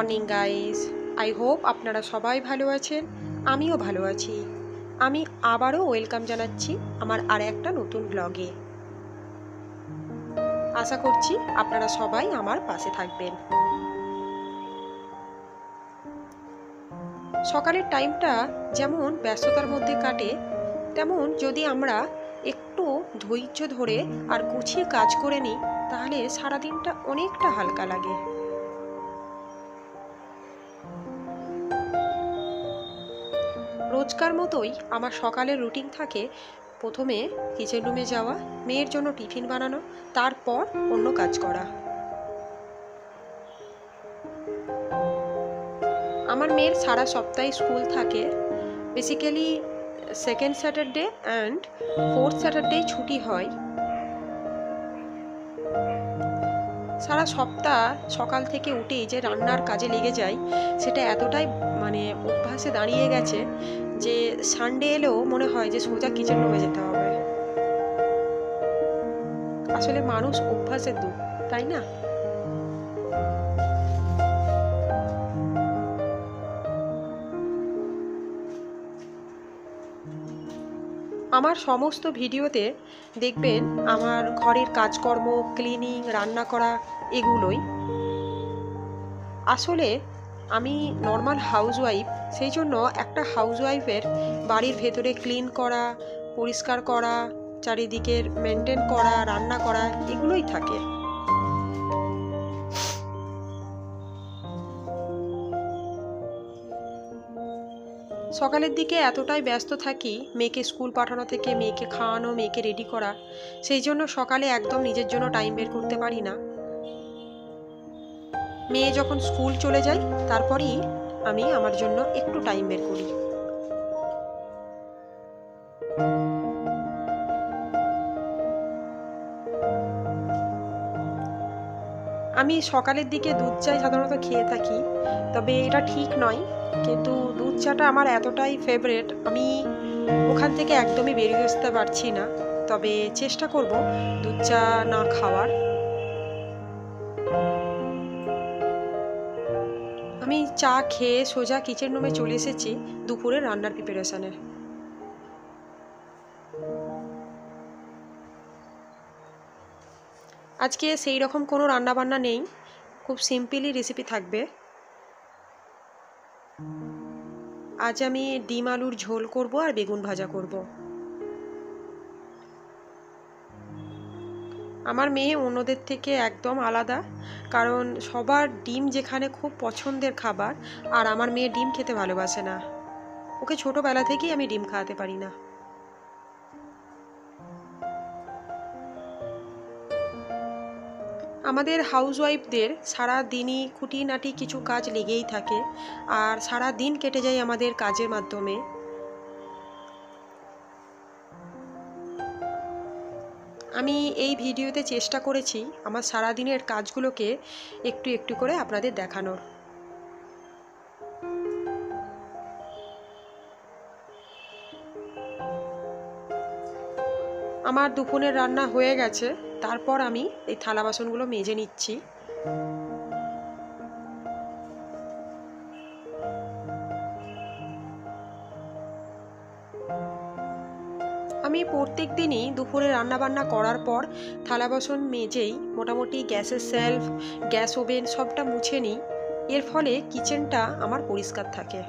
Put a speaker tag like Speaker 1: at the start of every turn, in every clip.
Speaker 1: Morning guys, I hope আপনারা সবাই ভালো আছেন। আমিও ভালো আছি। আমি আবারও ওয়েলকাম জানাচ্ছি আমার আর একটা নতুন ব্লগে। আশা করছি আপনারা সবাই আমার পাশে থাকবেন। সকালের টাইমটা যেমন ব্যস্ততার মধ্যে কাটে, তেমন যদি আমরা একটু ধৈর্য ধরে আর গুছিয়ে কাজ করে নিই, তাহলে সারাদিনটা অনেকটা হালকা লাগে। রোজকার মতোই আমার সকালের রুটিন থাকে, প্রথমে কিচেন রুমে যাওয়া, মেয়ের জন্য টিফিন বানানো, তারপর অন্য কাজ করা। আমার মেয়ের সারা সপ্তাহে স্কুল থাকে, basically second Saturday and fourth Saturday ছুটি হয়। সারা সপ্তাহ সকাল থেকে উঠেই যে রান্নার কাজে লেগে যায়, সেটা এতটাই অভ্যাসে দাঁড়িয়ে গেছে যে সানডে এলেও মনে হয় যে সোজা কিচেন রুমে যেতে হবে। আসলে মানুষ অভ্যাসের দূর, তাই না? আমার সমস্ত ভিডিওতে দেখবেন আমার ঘরের কাজকর্ম, ক্লিনিং, রান্না করা, এগুলোই। আসলে আমি নর্মাল হাউসওয়াইফ, সেই জন্য একটা হাউসওয়াইফের বাড়ির ভেতরে ক্লিন করা, পরিষ্কার করা, চারিদিকের মেনটেন করা, রান্না করা, এগুলোই থাকে। সকালের দিকে এতটাই ব্যস্ত থাকি, মেয়েকে স্কুল পাঠানো থেকে মেয়েকে খাওয়ানো, মেয়েকে রেডি করা, সেই জন্য সকালে একদম নিজের জন্য টাইম বের করতে পারি না। মেয়ে যখন স্কুল চলে যায়, তারপরেই আমি আমার জন্য একটু টাইম বের করি। আমি সকালের দিকে দুধ চাই সাধারণত খেয়ে থাকি, তবে এটা ঠিক নয়, কিন্তু দুধ চাটা আমার এতটাই ফেভারেট, আমি ওখান থেকে একদমই বেরিয়ে আসতে পারছি না। তবে চেষ্টা করব দুধ চা না খাওয়ার। আমি চা খেয়ে সোজা কিচেন রুমে চলে এসেছি দুপুরে রান্নার প্রিপারেশনে। আজকে সেই রকম কোনো রান্নাবান্না নেই, খুব সিম্পলি রেসিপি থাকবে। আজ আমি ডিম আলুর ঝোল করব আর বেগুন ভাজা করব। আমার মেয়ে অন্যদের থেকে একদম আলাদা, কারণ সবার ডিম যেখানে খুব পছন্দের খাবার, আর আমার মেয়ে ডিম খেতে ভালোবাসে না। ওকে ছোটোবেলা থেকেই আমি ডিম খাওয়াতে পারি না। আমাদের হাউসওয়াইফদের সারা দিনই খুঁটিনাটি কিছু কাজ লেগেই থাকে, আর সারা দিন কেটে যায় আমাদের কাজের মাধ্যমে। আমি এই ভিডিওতে চেষ্টা করেছি আমার সারা দিনের কাজগুলোকে একটু একটু করে আপনাদের দেখানোর। আমার দুপুরের রান্না হয়ে গেছে, তারপর আমি এই থালা বাসনগুলো মেজে নিচ্ছি। আমি প্রত্যেক দিনই দুপুরে রান্নাবান্না করার পর থালা বাসন মেজেই মোটামুটি গ্যাসের সেলফ, গ্যাস ওভেন সবটা মুছে নিই। এর ফলে কিচেনটা আমার পরিষ্কার থাকে।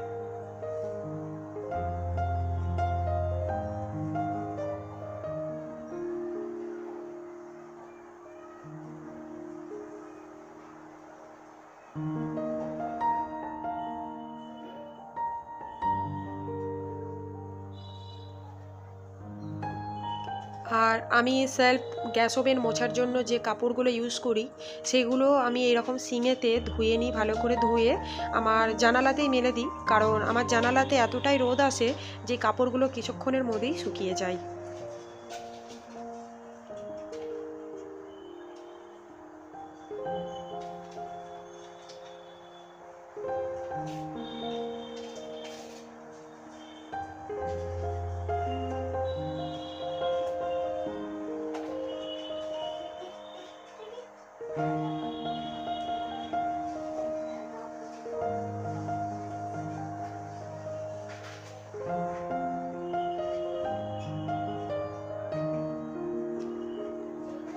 Speaker 1: আর আমি সেলফ, গ্যাস ওভেন মোছার জন্য যে কাপড়গুলো ইউজ করি, সেগুলো আমি এরকম সিঙেতে ধুয়ে নিই, ভালো করে ধুয়ে আমার জানালাতেই মেলে দিই, কারণ আমার জানালাতে এতটাই রোদ আসে যে কাপড়গুলো কিছুক্ষণের মধ্যেই শুকিয়ে যায়।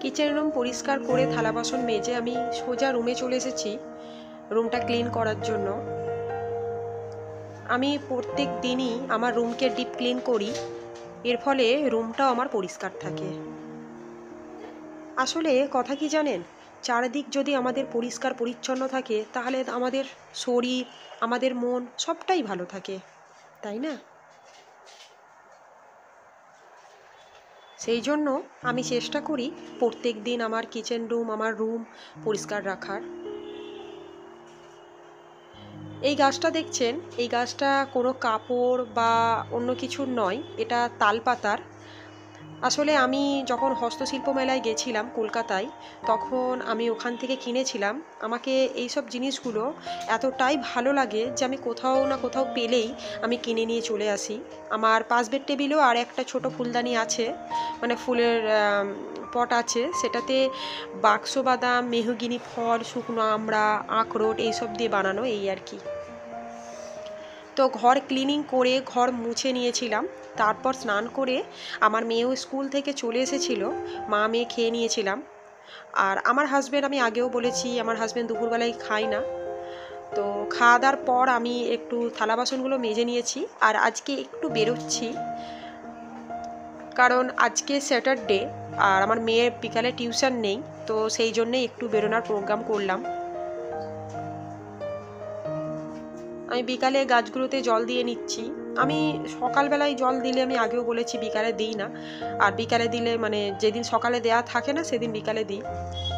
Speaker 1: কিচেন রুম পরিষ্কার করে থালা বাসন মেজে আমি সোজা রুমে চলে এসেছি রুমটা ক্লিন করার জন্য। আমি প্রত্যেক দিনই আমার রুমকে ডিপ ক্লিন করি, এর ফলে রুমটাও আমার পরিষ্কার থাকে। আসলে কথা কি জানেন, চারদিক যদি আমাদের পরিষ্কার পরিচ্ছন্ন থাকে তাহলে আমাদের শরীর, আমাদের মন সবটাই ভালো থাকে, তাই না? সেই জন্য আমি চেষ্টা করি প্রত্যেক দিন আমার কিচেন রুম, আমার রুম পরিষ্কার রাখার। এই গাছটা দেখছেন, এই গাছটা কোনো কাপড় বা অন্য কিছুর নয়, এটা তালপাতার। আসলে আমি যখন হস্তশিল্প মেলায় গেছিলাম কলকাতায়, তখন আমি ওখান থেকে কিনেছিলাম। আমাকে এইসব জিনিসগুলো এতটাই ভালো লাগে যে আমি কোথাও না কোথাও পেলেই আমি কিনে নিয়ে চলে আসি। আমার পাশ বেড টেবিলেও আর একটা ছোট ফুলদানি আছে, মানে ফুলের পট আছে, সেটাতে বাক্স বাদাম, মেহগিনি ফল, শুকনো আমড়া, আখরোট এইসব দিয়ে বানানো, এই আর কি। তো ঘর ক্লিনিং করে ঘর মুছে নিয়েছিলাম, তারপর স্নান করে আমার মেয়েও স্কুল থেকে চলে এসেছিল, মা মেয়ে খেয়ে নিয়েছিলাম। আর আমার হাজব্যান্ড, আমি আগেও বলেছি আমার হাজব্যান্ড দুপুরবেলায় খায় না, তো খাওয়া দাওয়ার পর আমি একটু থালা বাসনগুলো মেজে নিয়েছি। আর আজকে একটু বেরোচ্ছি, কারণ আজকে স্যাটারডে আর আমার মেয়ের বিকালে টিউশন নেই, তো সেই জন্যে একটু বেরোনোর প্রোগ্রাম করলাম। আমি বিকালে গাছগুলোতে জল দিয়ে নিচ্ছি। আমি সকালবেলায় জল দিলে, আমি আগেও বলেছি, বিকালে দিই না। আর বিকালে দিলে মানে যেদিন সকালে দেয়া থাকে না সেদিন বিকালে দিই,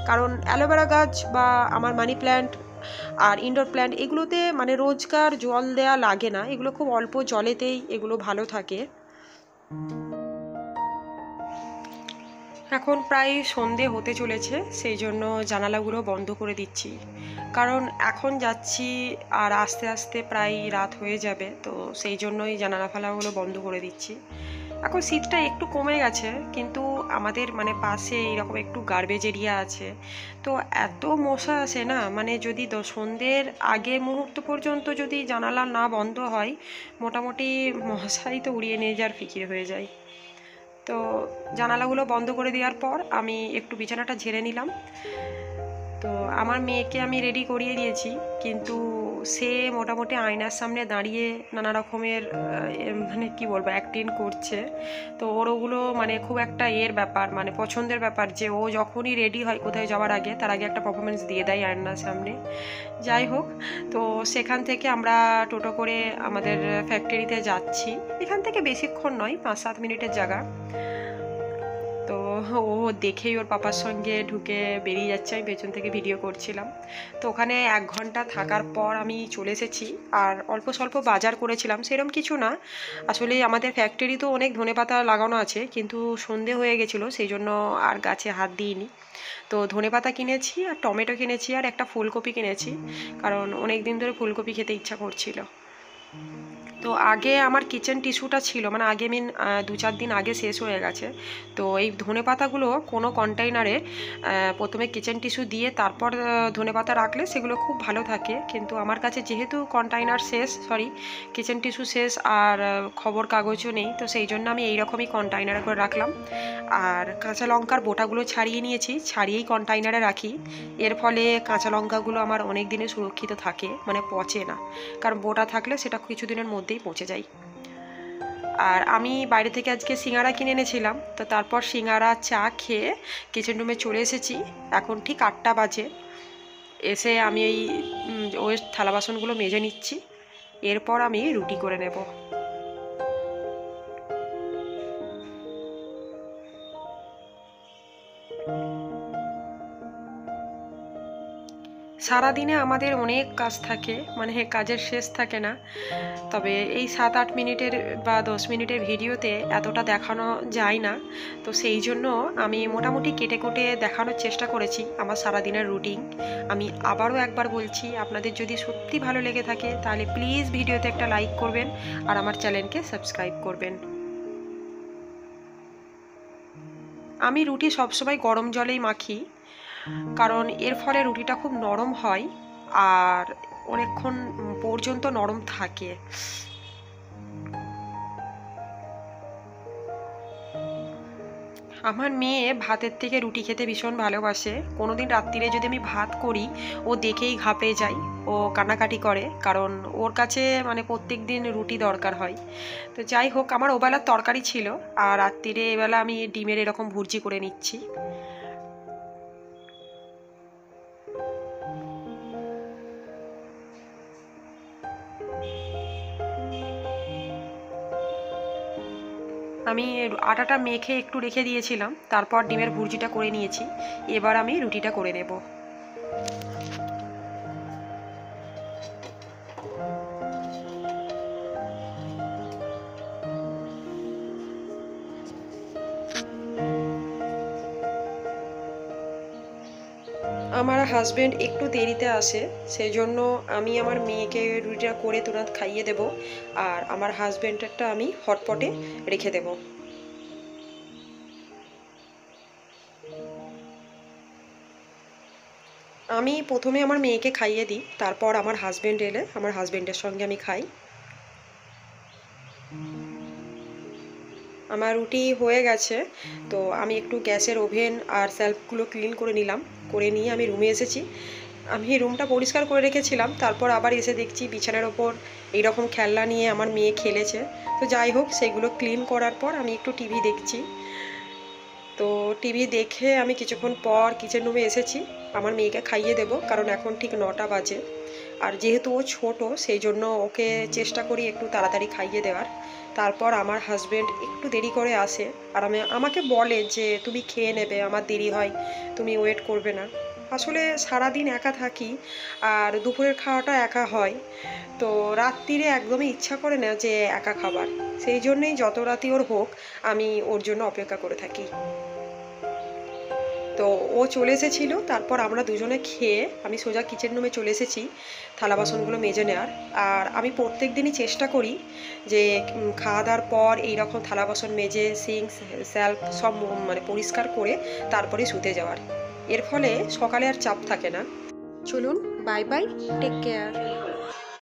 Speaker 1: কারণ অ্যালোভেরা গাছ বা আমার মানি প্ল্যান্ট আর ইনডোর প্ল্যান্ট এগুলোতে মানে রোজকার জল দেয়া লাগে না, এগুলো খুব অল্প জলেতেই এগুলো ভালো থাকে। এখন প্রায় সন্ধে হতে চলেছে, সেই জন্য জানালাগুলো বন্ধ করে দিচ্ছি, কারণ এখন যাচ্ছি আর আস্তে আস্তে প্রায় রাত হয়ে যাবে, তো সেই জন্যই জানালা ফালাগুলো বন্ধ করে দিচ্ছি। এখন শীতটা একটু কমে গেছে, কিন্তু আমাদের মানে পাশে এরকম একটু গার্বেজ এরিয়া আছে, তো এত মশা আসে না, মানে যদি সন্ধ্যের আগে মুহূর্ত পর্যন্ত যদি জানালা না বন্ধ হয়, মোটামুটি মশাই তো উড়িয়ে নিয়ে যাওয়ার ফিকির হয়ে যায়। তো জানালাগুলো বন্ধ করে দেওয়ার পর আমি একটু বিছানাটা ঝেড়ে নিলাম। তো আমার মেয়েকে আমি রেডি করিয়ে দিয়েছি, কিন্তু সে মোটামুটি আয়নার সামনে দাঁড়িয়ে নানা রকমের মানে কি বলবো অ্যাক্টিং করছে। তো ওর ওগুলো মানে খুব একটা ব্যাপার, মানে পছন্দের ব্যাপার, যে ও যখনই রেডি হয় কোথায় যাওয়ার আগে, তার আগে একটা পারফরমেন্স দিয়ে দেয় আয়নার সামনে। যাই হোক, তো সেখান থেকে আমরা টোটো করে আমাদের ফ্যাক্টরিতে যাচ্ছি। এখান থেকে বেশিক্ষণ নয়, 5-7 মিনিটের জায়গা। তো ও দেখেই ওর পাপার সঙ্গে ঢুকে বেরিয়ে যাচ্ছে, আমি পেছন থেকে ভিডিও করছিলাম। তো ওখানে 1 ঘন্টা থাকার পর আমি চলে এসেছি। আর অল্প স্বল্প বাজার করেছিলাম, সেরকম কিছু না। আসলে আমাদের ফ্যাক্টরি তো অনেক ধনেপাতা লাগানো আছে, কিন্তু সন্ধে হয়ে গেছিলো, সেই জন্য আর গাছে হাত দিইনি। তো ধনেপাতা কিনেছি, আর টমেটো কিনেছি, আর একটা ফুলকপি কিনেছি, কারণ অনেক দিন ধরে ফুলকপি খেতে ইচ্ছা করছিল। তো আগে আমার কিচেন টিস্যুটা ছিল, মানে আগে 2-4 দিন আগে শেষ হয়ে গেছে। তো এই ধনেপাতাগুলো কোনো কন্টেইনারে প্রথমে কিচেন টিস্যু দিয়ে তারপর ধনেপাতা রাখলে সেগুলো খুব ভালো থাকে, কিন্তু আমার কাছে যেহেতু কন্টেইনার শেষ, কিচেন টিস্যু শেষ, আর খবর কাগজও নেই, তো সেই জন্য আমি এইরকমই কন্টেইনারে করে রাখলাম। আর কাঁচা লঙ্কার বোটাগুলো ছাড়িয়ে নিয়েছি, ছাড়িয়েই কন্টেইনারে রাখি। এর ফলে কাঁচা লঙ্কাগুলো আমার অনেক দিনে সুরক্ষিত থাকে, মানে পচে না, কারণ বোটা থাকলে সেটা কিছুদিনের মধ্যেই পচে যায়। আর আমি বাইরে থেকে আজকে সিঙ্গারা কিনে এনেছিলাম, তো তারপর সিঙ্গারা চা খেয়ে কিচেন রুমে চলে এসেছি। এখন ঠিক 8টা বাজে। এসে আমি ওই থালা বাসনগুলো মেজে নিচ্ছি, এরপর আমি রুটি করে নেব। সারাদিনে আমাদের অনেক কাজ থাকে, মানে কাজের শেষ থাকে না। তবে এই 7-8 মিনিটের বা 10 মিনিটের ভিডিওতে এতটা দেখানো যায় না, তো সেই জন্য আমি মোটামুটি কেটে কুটে দেখানোর চেষ্টা করেছি আমার সারাদিনের রুটিন। আমি আবারও একবার বলছি, আপনাদের যদি সত্যি ভালো লেগে থাকে তাহলে প্লিজ ভিডিওতে একটা লাইক করবেন, আর আমার চ্যানেলকে সাবস্ক্রাইব করবেন। আমি রুটি সবসময় গরম জলেই মাখি, কারণ এর ফলে রুটিটা খুব নরম হয় আর অনেকক্ষণ পর্যন্ত নরম থাকে। আমার মেয়ে ভাতের থেকে রুটি খেতে ভীষণ ভালোবাসে। কোনোদিন রাত্রিরে যদি আমি ভাত করি, ও দেখেই ঘাবড়ে যায়, ও কান্নাকাটি করে, কারণ ওর কাছে মানে প্রত্যেক দিন রুটি দরকার হয়। তো যাই হোক, আমার ওবেলার তরকারি ছিল, আর রাত্রিরে এবেলা আমি ডিমের এরকম ভুর্জি করে নিচ্ছি। আমি আটাটা মেখে একটু রেখে দিয়েছিলাম, তারপর ডিমের ভুর্জিটা করে নিয়েছি। এবার আমি রুটিটা করে নেব। আমার হাজবেন্ড একটু দেরিতে আসে, সেই জন্য আমি আমার মেয়েকে রুটিটা করে তুরন্ত খাইয়ে দেব, আর আমার হাজবেন্ডেরটা আমি হটপটে রেখে দেব। আমি প্রথমে আমার মেয়েকে খাইয়ে দিই, তারপর আমার হাজবেন্ড এলে আমার হাজবেন্ডের সঙ্গে আমি খাই। আমার রুটি হয়ে গেছে, তো আমি একটু গ্যাসের ওভেন আর সেলফগুলো ক্লিন করে নিলাম। করে নিয়ে আমি রুমে এসেছি। আমি রুমটা পরিষ্কার করে রেখেছিলাম, তারপর আবার এসে দেখছি বিছানার ওপর এইরকম খেলনা নিয়ে আমার মেয়ে খেলেছে। তো যাই হোক, সেগুলো ক্লিন করার পর আমি একটু টিভি দেখছি। তো টিভি দেখে আমি কিছুক্ষণ পর কিচেন রুমে এসেছি। আমার মেয়েকে খাইয়ে দেব, কারণ এখন ঠিক 9টা বাজে। আর যেহেতু ও ছোট, সেই জন্য ওকে চেষ্টা করি একটু তাড়াতাড়ি খাইয়ে দেওয়ার। তারপর আমার হাজবেন্ড একটু দেরি করে আসে, আর আমাকে বলে যে তুমি খেয়ে নেবে, আমার দেরি হয়, তুমি ওয়েট করবে না। আসলে সারাদিন একা থাকি, আর দুপুরের খাওয়াটা একা হয়, তো রাত্রিরে একদমই ইচ্ছা করে না যে একা খাবার। সেই জন্যেই যত রাতি ওর হোক, আমি ওর জন্য অপেক্ষা করে থাকি। তো ও চলে এসেছিল, তারপর আমরা দুজনে খেয়ে আমি সোজা কিচেন রুমে চলে এসেছি থালা বাসনগুলো মেজে নেওয়ার। আর আমি প্রত্যেক দিনই চেষ্টা করি যে খাওয়া দাওয়ার পর এইরকম থালা বাসন মেজে সিঙ্ক স্যাল্ফ সব মানে পরিষ্কার করে তারপরে শুতে যাওয়ার। এর ফলে সকালে আর চাপ থাকে না। চলুন, বাই বাই, টেক কেয়ার।